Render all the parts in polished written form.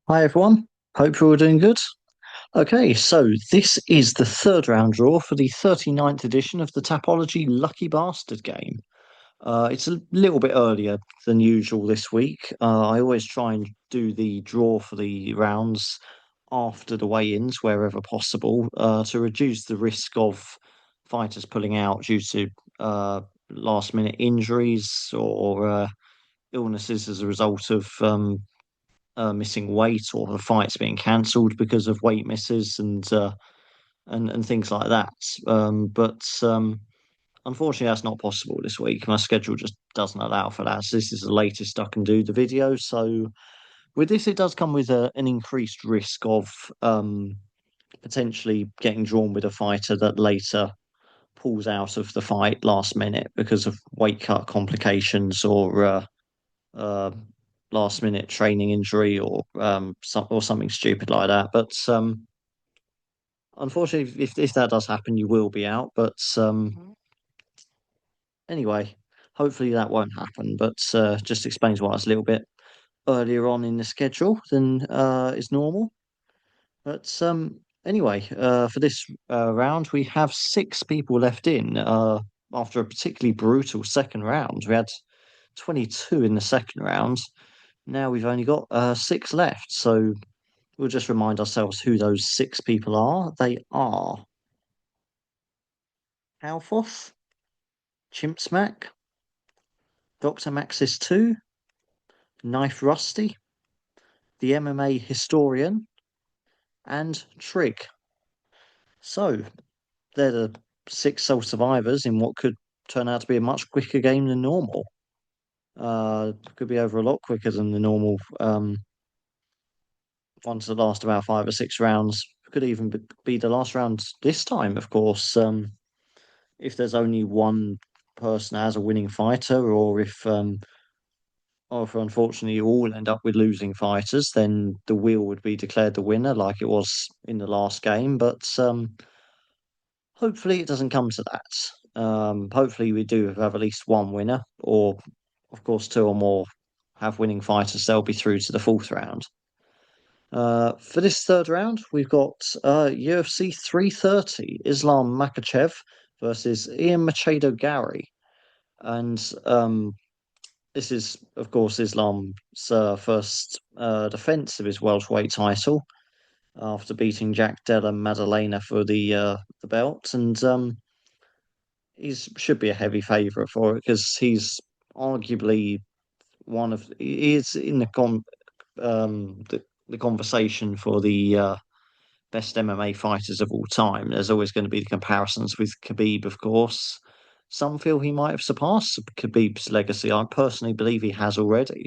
Hi everyone, hope you're all doing good. Okay, so this is the third round draw for the 39th edition of the Tapology Lucky Bastard game. It's a little bit earlier than usual this week. I always try and do the draw for the rounds after the weigh-ins wherever possible to reduce the risk of fighters pulling out due to uh, last-minute injuries or illnesses as a result of missing weight or the fights being cancelled because of weight misses and things like that. But unfortunately, that's not possible this week. My schedule just doesn't allow for that. So this is the latest I can do the video. So with this, it does come with an increased risk of potentially getting drawn with a fighter that later pulls out of the fight last minute because of weight cut complications or uh, last minute training injury or something stupid like that. But unfortunately, if that does happen, you will be out. But anyway, hopefully that won't happen. But just explains why it's a little bit earlier on in the schedule than is normal. But anyway, for this round, we have six people left in. After a particularly brutal second round, we had 22 in the second round. Now we've only got six left, so we'll just remind ourselves who those six people are. They are Halfoth, Chimpsmack, Dr. Maxis 2, Knife Rusty, the MMA Historian, and Trig. So they're the six sole survivors in what could turn out to be a much quicker game than normal. Could be over a lot quicker than the normal ones that last about 5 or 6 rounds. Could even be the last round this time, of course. If there's only one person as a winning fighter, or if unfortunately you all end up with losing fighters, then the wheel would be declared the winner, like it was in the last game. But hopefully it doesn't come to that. Hopefully we do have at least one winner, or of course two or more have winning fighters. They'll be through to the fourth round. For this third round, we've got UFC 330, Islam Makhachev versus Ian Machado Gary. And this is, of course, Islam's first defense of his welterweight title after beating Jack Della Maddalena for the belt. And he should be a heavy favourite for it because he's arguably he is in the conversation for the best MMA fighters of all time. There's always going to be the comparisons with Khabib, of course. Some feel he might have surpassed Khabib's legacy. I personally believe he has already.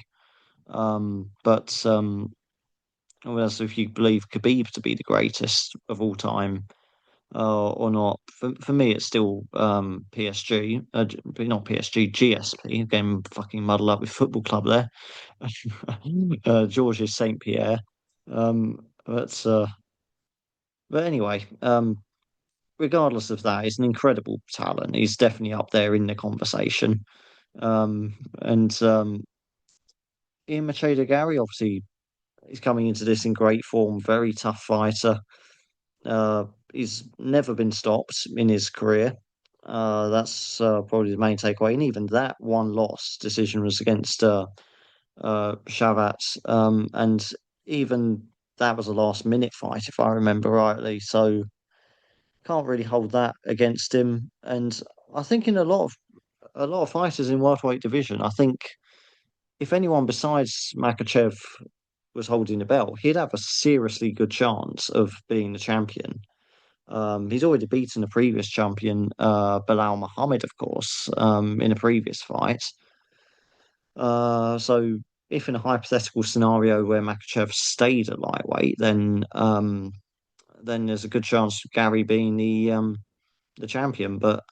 But whereas if you believe Khabib to be the greatest of all time or not, for me it's still PSG, not PSG, GSP. Again, fucking muddled up with football club there. Georges Saint Pierre. Um, but uh, but anyway, regardless of that, he's an incredible talent. He's definitely up there in the conversation. And Ian Machado Gary, obviously, he's coming into this in great form, very tough fighter. Uh, he's never been stopped in his career. That's probably the main takeaway. And even that one loss decision was against Shavat. And even that was a last minute fight, if I remember rightly. So can't really hold that against him. And I think in a lot of fighters in welterweight division, I think if anyone besides Makachev was holding the belt, he'd have a seriously good chance of being the champion. He's already beaten the previous champion, Bilal Muhammad, of course, in a previous fight. So if in a hypothetical scenario where Makachev stayed at lightweight, then there's a good chance of Gary being the champion. But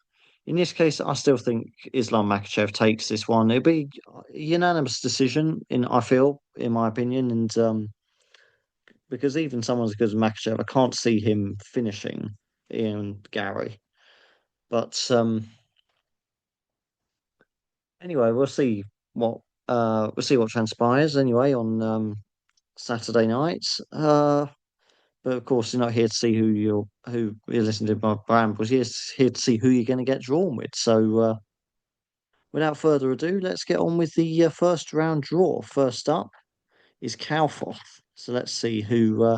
in this case, I still think Islam Makhachev takes this one. It'll be a unanimous decision, I feel, in my opinion, and because even someone as good as Makhachev, I can't see him finishing Ian Gary. But anyway, we'll see what transpires anyway on Saturday night. But of course, you're not here to see who you're listening to my brand was here to see who you're going to get drawn with. So without further ado, let's get on with the first round draw. First up is Calfoth. So let's see who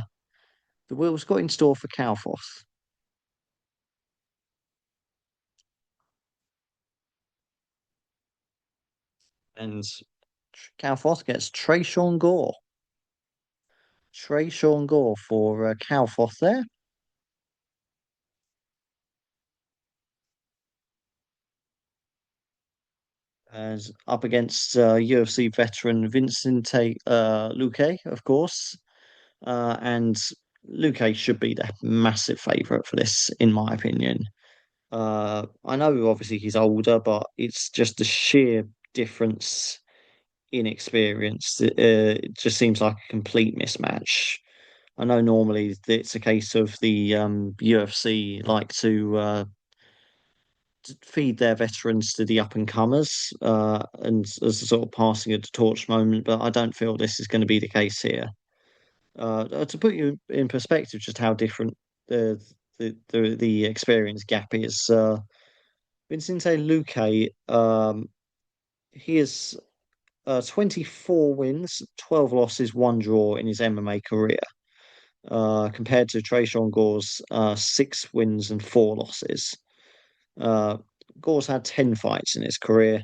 the wheel's got in store for Calfoth. And Calfoth gets Trayshawn Gore. Trayshawn Gore for Calfoth there. As up against UFC veteran Vincente Luque, of course. And Luque should be the massive favourite for this, in my opinion. I know obviously he's older, but it's just the sheer difference in experience. It just seems like a complete mismatch. I know normally it's a case of the UFC like to feed their veterans to the up and comers, and as a sort of passing of the torch moment, but I don't feel this is going to be the case here. To put you in perspective, just how different the the experience gap is. Vincente Luque, he is 24 wins, 12 losses, one draw in his MMA career, compared to Trayshawn Gore's 6 wins and 4 losses. Uh, Gore's had 10 fights in his career.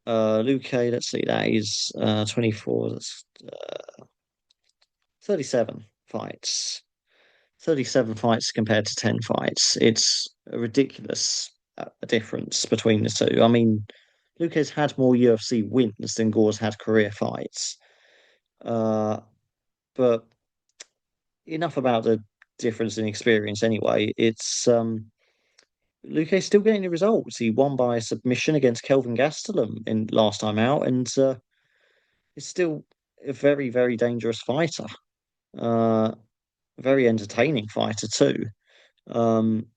Luque, let's see, that is 24, that's 37 fights. 37 fights compared to 10 fights. It's a ridiculous difference between the two. I mean, Luque's had more UFC wins than Gore's had career fights. Uh, but enough about the difference in experience anyway. It's Luque's still getting the results. He won by submission against Kelvin Gastelum in last time out, and is still a very, very dangerous fighter. Uh, very entertaining fighter too. Um,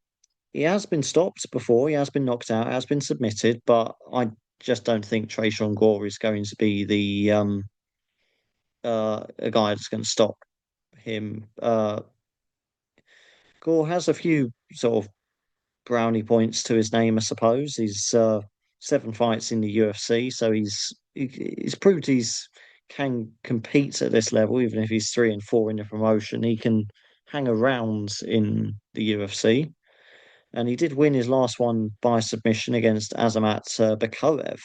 he has been stopped before. He has been knocked out. Has been submitted, but I just don't think Trayshawn Gore is going to be the a guy that's going to stop him. Gore has a few sort of brownie points to his name, I suppose. He's 7 fights in the UFC, so he's proved he's can compete at this level, even if he's 3 and 4 in the promotion. He can hang around in the UFC, and he did win his last one by submission against Azamat Bekaev.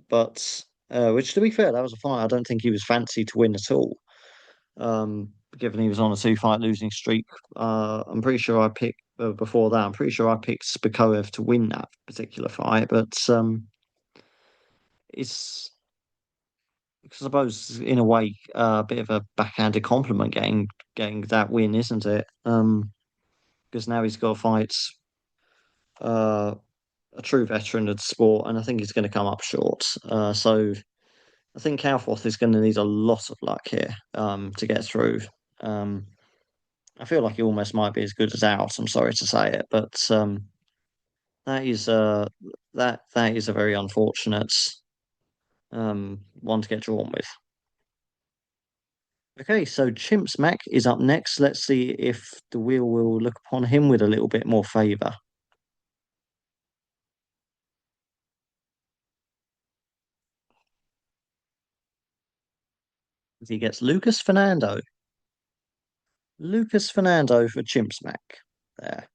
But which, to be fair, that was a fight I don't think he was fancied to win at all. Given he was on a 2 fight losing streak, I'm pretty sure I picked before that. I'm pretty sure I picked Spikoev to win that particular fight, but it's I suppose in a way a bit of a backhanded compliment getting that win, isn't it? Because now he's got to fight uh, a true veteran of the sport, and I think he's going to come up short. So I think Calforth is going to need a lot of luck here to get through. Um, I feel like he almost might be as good as out. I'm sorry to say it, but that is that is a very unfortunate one to get drawn with. Okay, so Chimps Mac is up next. Let's see if the wheel will look upon him with a little bit more favour. He gets Lucas Fernando. Lucas Fernando for Chimps Mac. There.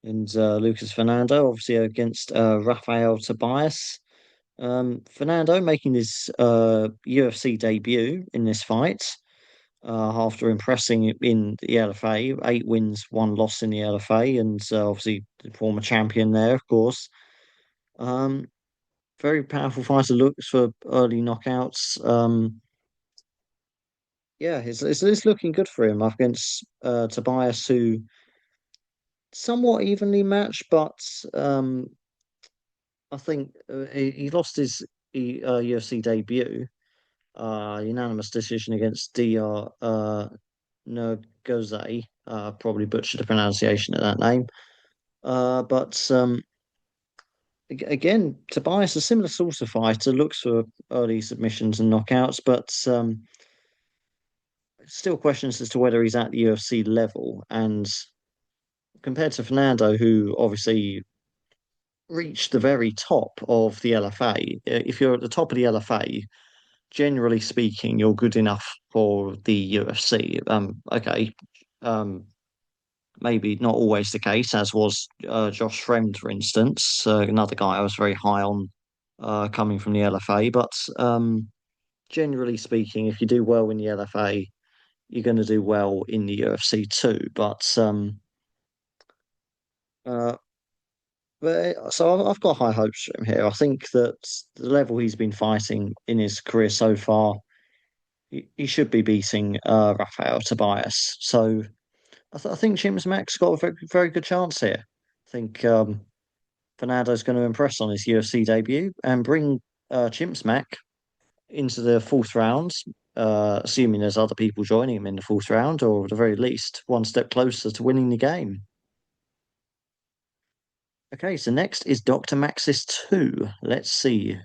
And Lucas Fernando, obviously against Rafael Tobias. Fernando making his UFC debut in this fight after impressing in the LFA, 8 wins, 1 loss in the LFA, and obviously the former champion there, of course. Um, Very powerful fighter, looks for early knockouts. Yeah, it's looking good for him up against Tobias, who somewhat evenly matched, but I think he lost his UFC debut, unanimous decision against Dr. Nergoze. Probably butchered the pronunciation of that name. But again, Tobias, a similar sort of fighter, looks for early submissions and knockouts, but still questions as to whether he's at the UFC level. And compared to Fernando, who obviously reached the very top of the LFA, if you're at the top of the LFA, generally speaking, you're good enough for the UFC. Okay, um, maybe not always the case, as was Josh Fremd, for instance, another guy I was very high on coming from the LFA. But generally speaking, if you do well in the LFA, you're going to do well in the UFC too. Uh, so I've got high hopes for him here. I think that the level he's been fighting in his career so far, he should be beating Rafael Tobias. So I think Chimps Max got a very, very good chance here. I think Fernando's going to impress on his UFC debut and bring Chimps Mac into the fourth round, assuming there's other people joining him in the fourth round, or at the very least, one step closer to winning the game. Okay, so next is Dr. Maxis 2. Let's see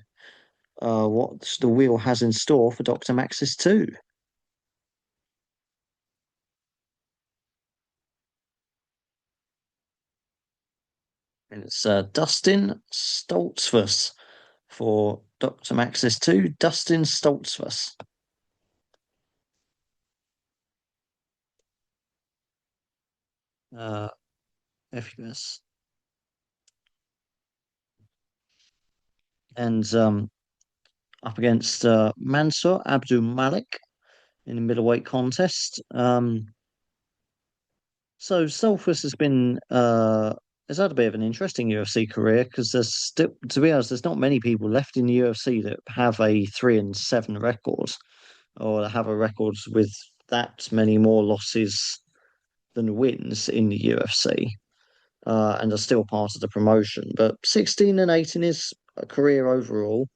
what the wheel has in store for Dr. Maxis 2. And it's Dustin Stoltzfus for Dr. Maxis 2. Dustin Stoltzfus. Uh, FUS. And up against Mansour Abdul Malik in the middleweight contest. So Stoltzfus has had a bit of an interesting UFC career because there's still, to be honest, there's not many people left in the UFC that have a 3-7 record or have a record with that many more losses than wins in the UFC, and are still part of the promotion. But 16-8 in his career overall.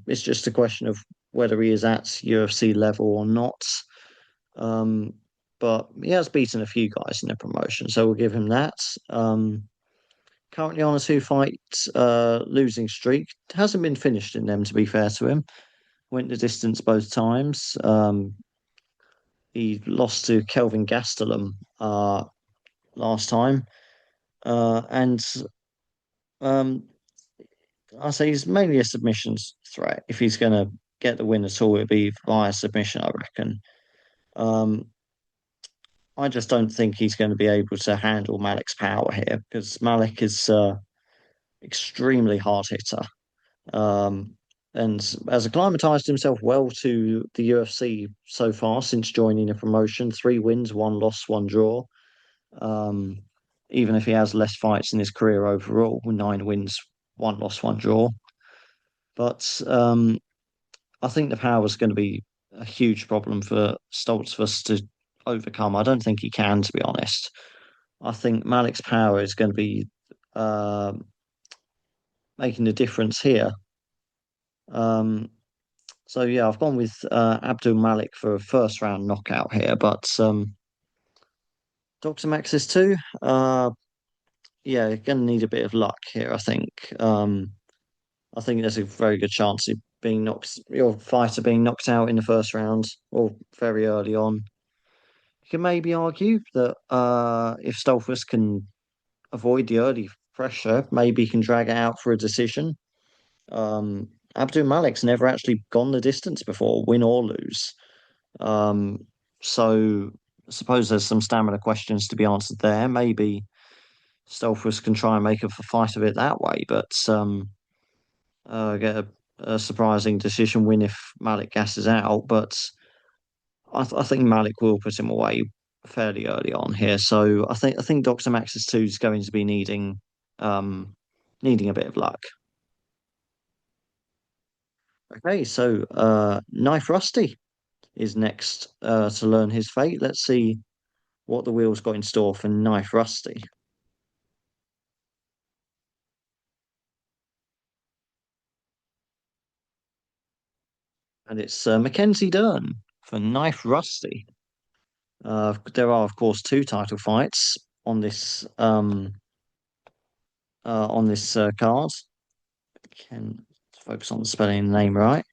It's just a question of whether he is at UFC level or not. Um, but he has beaten a few guys in the promotion, so we'll give him that. Um, Currently on a two-fight losing streak. Hasn't been finished in them, to be fair to him. Went the distance both times. He lost to Kelvin Gastelum last time. And um, I say he's mainly a submissions threat. If he's going to get the win at all, it'd be via submission, I reckon. Um, I just don't think he's going to be able to handle Malik's power here because Malik is extremely hard hitter. Um, and has acclimatized himself well to the UFC so far since joining the promotion. 3 wins, 1 loss, 1 draw. Um, Even if he has less fights in his career overall, 9 wins, 1 loss, 1 draw. But I think the power is going to be a huge problem for Stoltzfus to overcome. I don't think he can, to be honest. I think Malik's power is going to be uh, making the difference here. Um, so yeah, I've gone with Abdul Malik for a first round knockout here, but Dr. Maxis too. Yeah, you're going to need a bit of luck here, I think. I think there's a very good chance of being knocked, your fighter being knocked out in the first round or very early on. You can maybe argue that if Stolfus can avoid the early pressure, maybe he can drag it out for a decision. Abdul Malik's never actually gone the distance before, win or lose. Um, so I suppose there's some stamina questions to be answered there. Maybe Stolfus can try and make a fight of it that way, but get a surprising decision win if Malik gasses out. But I think Malik will put him away fairly early on here. So I think Dr. Max's 2 is going to be needing a bit of luck. Okay, so Knife Rusty is next to learn his fate. Let's see what the wheels got in store for Knife Rusty. And it's Mackenzie Dern for Knife Rusty. There are, of course, 2 title fights on this on this card. Can focus on spelling the name right.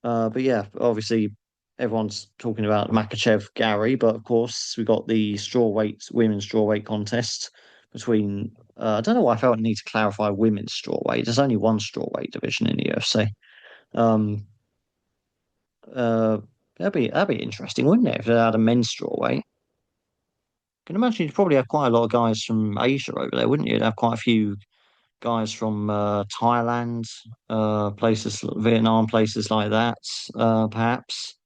But yeah, obviously everyone's talking about Makachev Gary, but of course we got the strawweight women's strawweight contest between. I don't know why I felt I need to clarify women's strawweight. There's only one strawweight division in the UFC. Um, uh, that'd be interesting, wouldn't it? If they had a men's strawweight. Can imagine you'd probably have quite a lot of guys from Asia over there, wouldn't you? You'd have quite a few guys from Thailand, places, Vietnam, places like that, perhaps.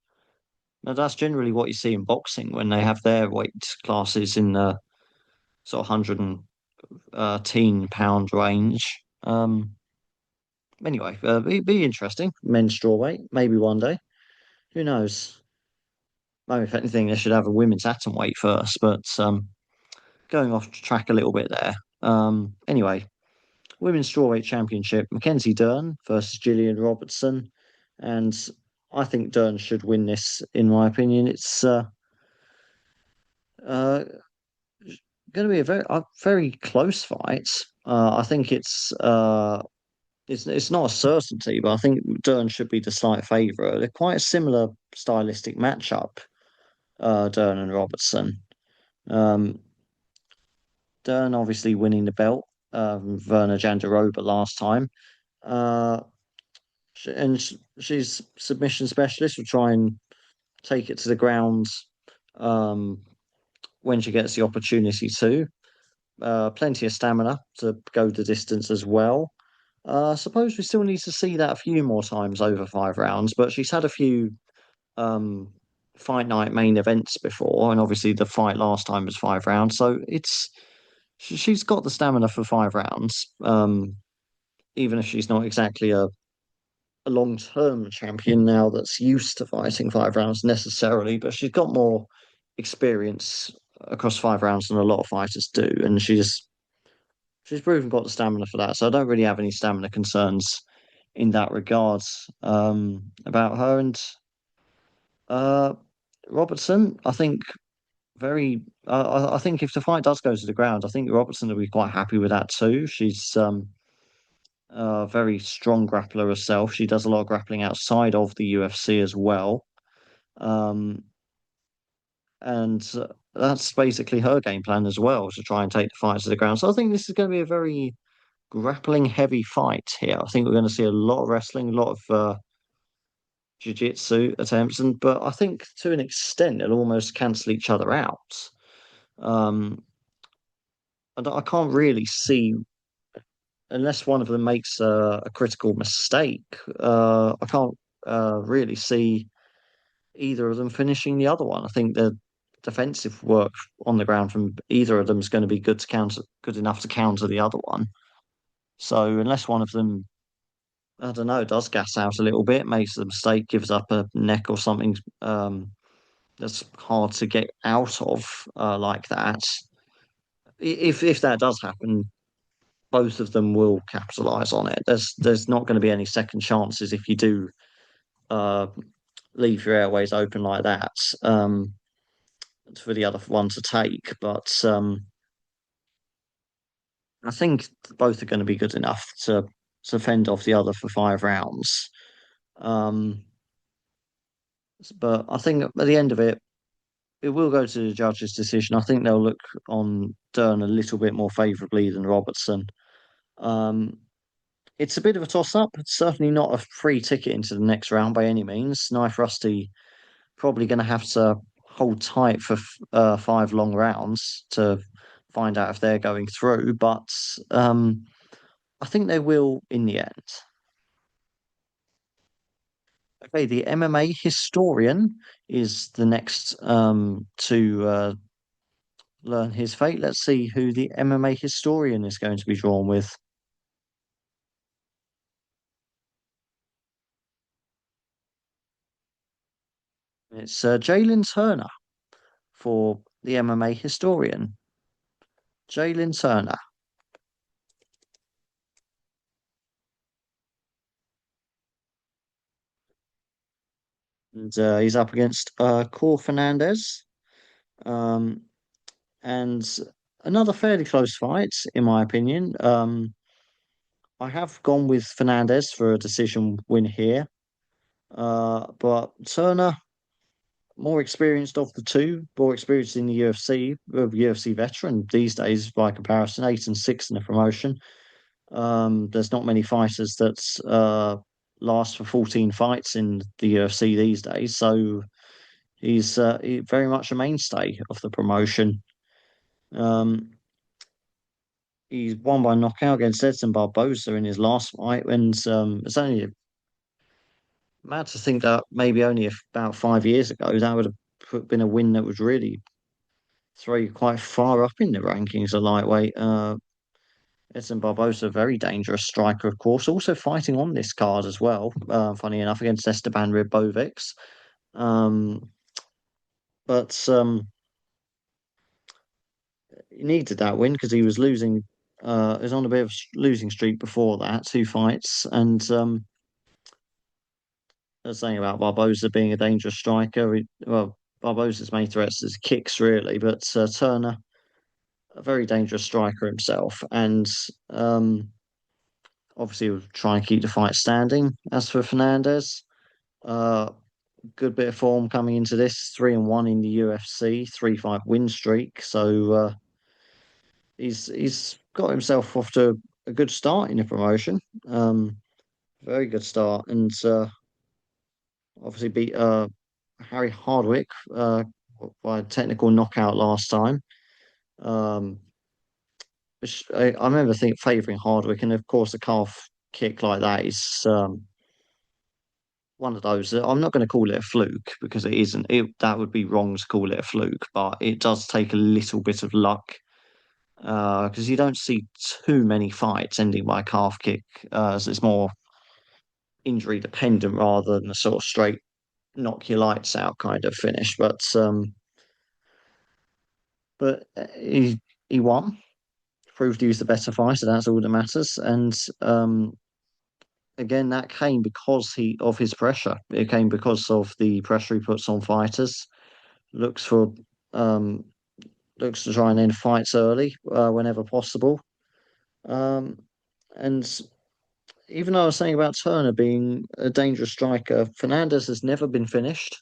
Now, that's generally what you see in boxing when they have their weight classes in the sort of 110 pound range. Anyway, be interesting. Men's strawweight, maybe one day. Who knows? Maybe if anything, they should have a women's atom weight first. But going off track a little bit there. Anyway, women's strawweight championship: Mackenzie Dern versus Gillian Robertson, and I think Dern should win this. In my opinion, it's uh, going to be a very close fight. I think it's not a certainty, but I think Dern should be the slight favourite. They're quite a similar stylistic matchup, Dern and Robertson. Um, Dern obviously winning the belt, Verna Jandiroba last time. Uh, she's submission specialist. Will try and take it to the ground um, when she gets the opportunity to. Plenty of stamina to go the distance as well. I suppose we still need to see that a few more times over 5 rounds, but she's had a few um, fight night main events before, and obviously the fight last time was 5 rounds, so she's got the stamina for 5 rounds. Even if she's not exactly a long-term champion now that's used to fighting 5 rounds necessarily, but she's got more experience across 5 rounds than a lot of fighters do, and she's proven got the stamina for that. So I don't really have any stamina concerns in that regard about her. And uh, Robertson, I think very. I think if the fight does go to the ground, I think Robertson will be quite happy with that too. She's a very strong grappler herself. She does a lot of grappling outside of the UFC as well. Um, and that's basically her game plan as well to try and take the fight to the ground. So I think this is going to be a very grappling heavy fight here. I think we're going to see a lot of wrestling, a lot of jiu-jitsu attempts, and but I think to an extent it'll almost cancel each other out. Um, and I can't really see unless one of them makes a critical mistake. I can't really see either of them finishing the other one. I think the defensive work on the ground from either of them is going to be good enough to counter the other one. So unless one of them, I don't know, does gas out a little bit, makes a mistake, gives up a neck or something that's hard to get out of like that. If that does happen, both of them will capitalize on it. There's not going to be any second chances if you do uh, leave your airways open like that for the other one to take. But I think both are going to be good enough to fend off the other for 5 rounds. Um, but I think at the end of it, it will go to the judge's decision. I think they'll look on Dern a little bit more favourably than Robertson. Um, it's a bit of a toss-up. It's certainly not a free ticket into the next round by any means. Knife Rusty probably going to have to hold tight for 5 long rounds to find out if they're going through, but I think they will in the end. Okay, the MMA historian is the next to learn his fate. Let's see who the MMA historian is going to be drawn with. It's Jalen Turner for the MMA historian. Jalen Turner. And he's up against Cor Fernandez. Um, and Another fairly close fight, in my opinion. I have gone with Fernandez for a decision win here. But Turner, more experienced of the two, more experienced in the UFC, UFC veteran these days by comparison, 8-6 in the promotion. There's not many fighters that last for 14 fights in the UFC these days, so he's very much a mainstay of the promotion. Um, he's won by knockout against Edson Barboza in his last fight, and it's only mad to think that maybe only about 5 years ago that would have been a win that would really throw you quite far up in the rankings of lightweight. Edson Barboza, a very dangerous striker, of course, also fighting on this card as well. Funny enough, against Esteban Ribovics. Um, but he needed that win because he was losing. He was on a bit of losing streak before that, two fights, and I was saying about Barboza being a dangerous striker. Well, Barboza's main threats is kicks, really, but Turner, a very dangerous striker himself, and obviously will try and keep the fight standing. As for Fernandez, uh, good bit of form coming into this, 3-1 in the UFC, 3-5 win streak. So he's got himself off to a good start in the promotion. Um, Very good start, and obviously beat Harry Hardwick by a technical knockout last time. Um, which I remember favouring Hardwick, and of course a calf kick like that is one of those. I'm not going to call it a fluke because it isn't. That would be wrong to call it a fluke, but it does take a little bit of luck because you don't see too many fights ending by a calf kick, as it's more injury dependent rather than a sort of straight knock your lights out kind of finish. But he won, proved he was the better fighter. That's all that matters. And again, that came because he of his pressure. It came because of the pressure he puts on fighters. Looks for um, looks to try and end fights early whenever possible. Um, and even though I was saying about Turner being a dangerous striker, Fernandez has never been finished.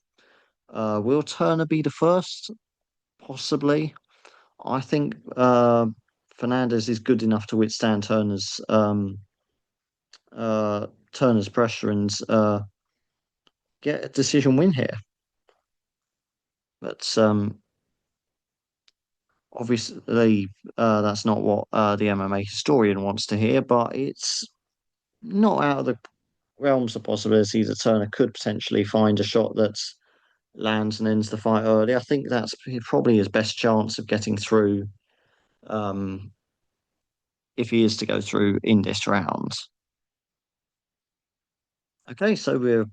Will Turner be the first? Possibly. I think Fernandez is good enough to withstand Turner's pressure and get a decision win here. But obviously, that's not what the MMA historian wants to hear. But it's not out of the realms of possibility that Turner could potentially find a shot that lands and ends the fight early. I think that's probably his best chance of getting through um, if he is to go through in this round. Okay, so we're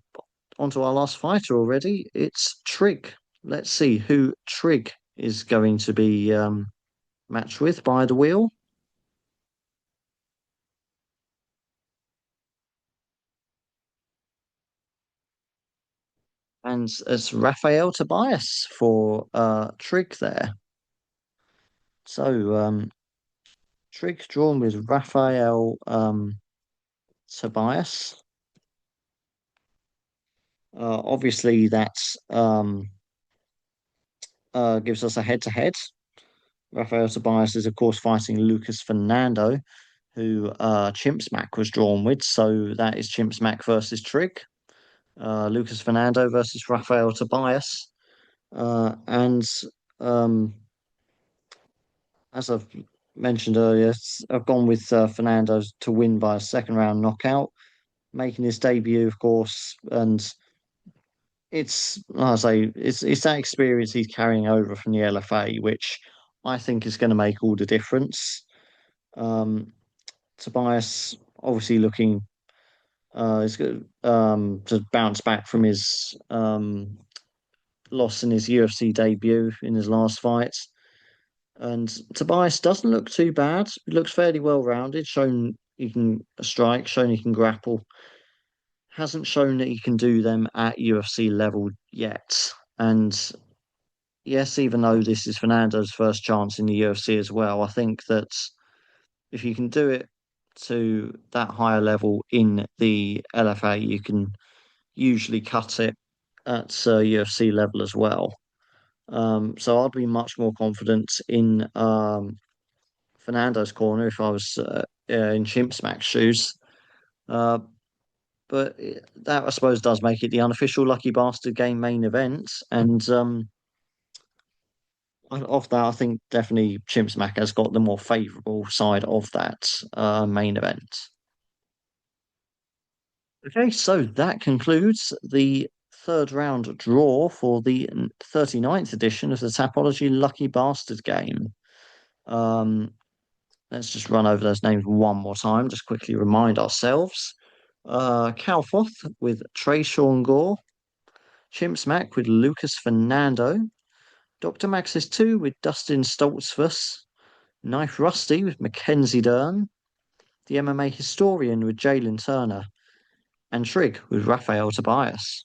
on to our last fighter already. It's Trig. Let's see who Trig is going to be matched with by the wheel. And it's Rafael Tobias for Trig there. So Trig drawn with Rafael Tobias. Obviously, that gives us a head-to-head. Rafael Tobias is, of course, fighting Lucas Fernando, who Chimp Smack was drawn with. So that is Chimp Smack versus Trig. Lucas Fernando versus Rafael Tobias. And um, as I've mentioned earlier, I've gone with Fernando to win by a second round knockout, making his debut, of course. And it's, like I say, it's that experience he's carrying over from the LFA, which I think is going to make all the difference. Um, Tobias obviously looking is good to bounce back from his loss in his UFC debut in his last fight. And Tobias doesn't look too bad. He looks fairly well rounded, shown he can strike, shown he can grapple. Hasn't shown that he can do them at UFC level yet. And yes, even though this is Fernando's first chance in the UFC as well, I think that if you can do it to that higher level in the LFA, you can usually cut it at UFC level as well. So I'd be much more confident in Fernando's corner if I was in Chimpsmack's shoes. Uh, but that, I suppose, does make it the unofficial Lucky Bastard Game main event. And of that, I think definitely Chimpsmack has got the more favourable side of that main event. Okay, so that concludes the third round draw for the 39th edition of the Tapology Lucky Bastard game. Um, let's just run over those names one more time, just quickly remind ourselves. Calfoth with Trey Sean Gore, Chimps Mac with Lucas Fernando, Dr. Maxis 2 with Dustin Stoltzfus, Knife Rusty with Mackenzie Dern, the MMA Historian with Jalen Turner, and Trig with Raphael Tobias.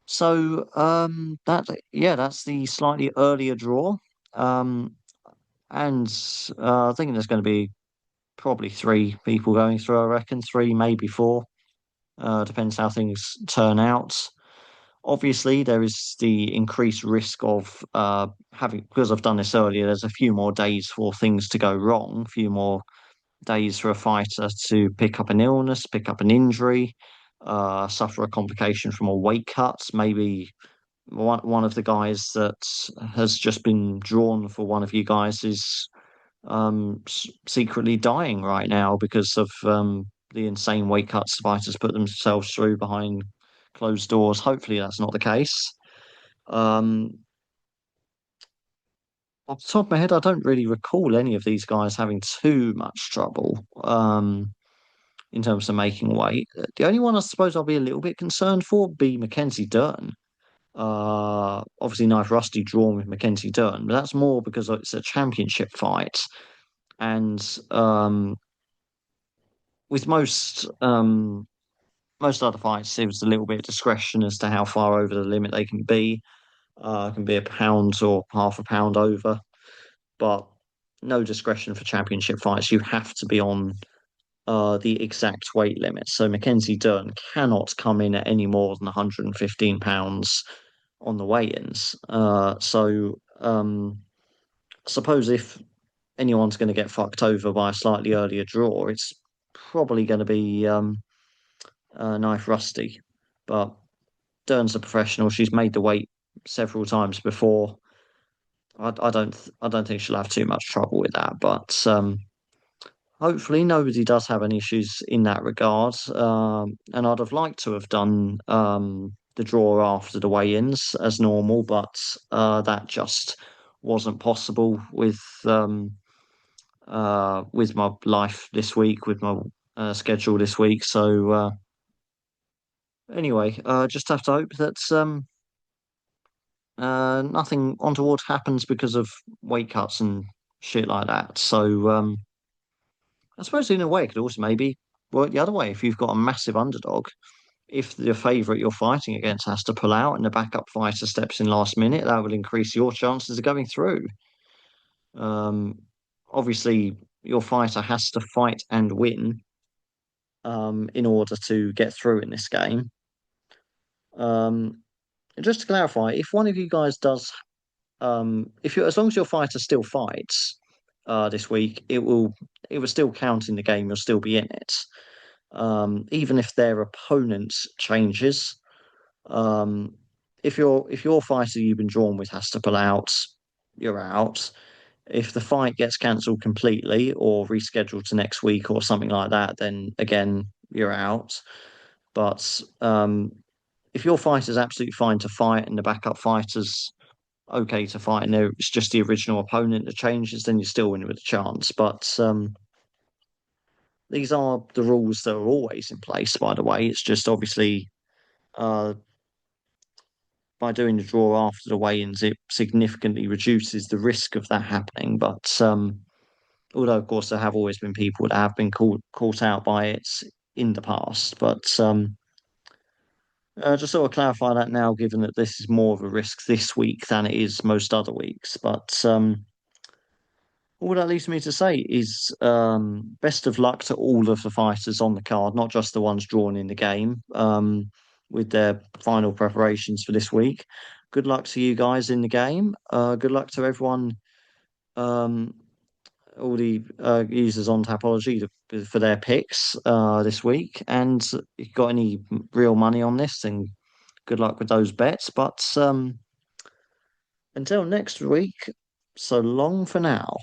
So that's the slightly earlier draw. Um, and I think there's going to be probably three people going through, I reckon, three, maybe four. Depends how things turn out. Obviously, there is the increased risk of having, because I've done this earlier, there's a few more days for things to go wrong, a few more days for a fighter to pick up an illness, pick up an injury, suffer a complication from a weight cut. Maybe one of the guys that has just been drawn for one of you guys is secretly dying right now because of the insane weight cuts fighters put themselves through behind closed doors. Hopefully, that's not the case. Um, Off the top of my head, I don't really recall any of these guys having too much trouble in terms of making weight. The only one I suppose I'll be a little bit concerned for would be Mackenzie Dern. Obviously, Knife Rusty drawn with Mackenzie Dern, but that's more because it's a championship fight. And with most other fights, it was a little bit of discretion as to how far over the limit they can be. Can be a pound or half a pound over, but no discretion for championship fights. You have to be on the exact weight limit. So Mackenzie Dern cannot come in at any more than 115 pounds on the weigh-ins. I suppose if anyone's going to get fucked over by a slightly earlier draw, it's probably going to be Knife Rusty. But Dern's a professional. She's made the weight several times before. I don't think she'll have too much trouble with that. But hopefully nobody does have any issues in that regard. And I'd have liked to have done the draw after the weigh-ins as normal, but that just wasn't possible with my life this week, with my schedule this week. So anyway, just have to hope that nothing untoward happens because of weight cuts and shit like that. So I suppose in a way it could also maybe work the other way. If you've got a massive underdog, if the favourite you're fighting against has to pull out and the backup fighter steps in last minute, that will increase your chances of going through. Um, Obviously, your fighter has to fight and win in order to get through in this game. Um, just to clarify, if one of you guys does, if you as long as your fighter still fights this week, it will still count in the game. You'll still be in it, even if their opponent changes. Um, if your fighter you've been drawn with has to pull out, you're out. If the fight gets cancelled completely or rescheduled to next week or something like that, then again you're out. But if your fighter's absolutely fine to fight and the backup fighter's okay to fight and it's just the original opponent that changes, then you're still winning with a chance. But these are the rules that are always in place, by the way. It's just obviously uh, by doing the draw after the weigh-ins, it significantly reduces the risk of that happening. But although, of course, there have always been people that have been caught out by it in the past. But Just sort of clarify that now, given that this is more of a risk this week than it is most other weeks. But all that leaves me to say is best of luck to all of the fighters on the card, not just the ones drawn in the game, with their final preparations for this week. Good luck to you guys in the game. Good luck to everyone, um, all the users on Tapology for their picks this week. And if you've got any real money on this, then good luck with those bets. But until next week, so long for now.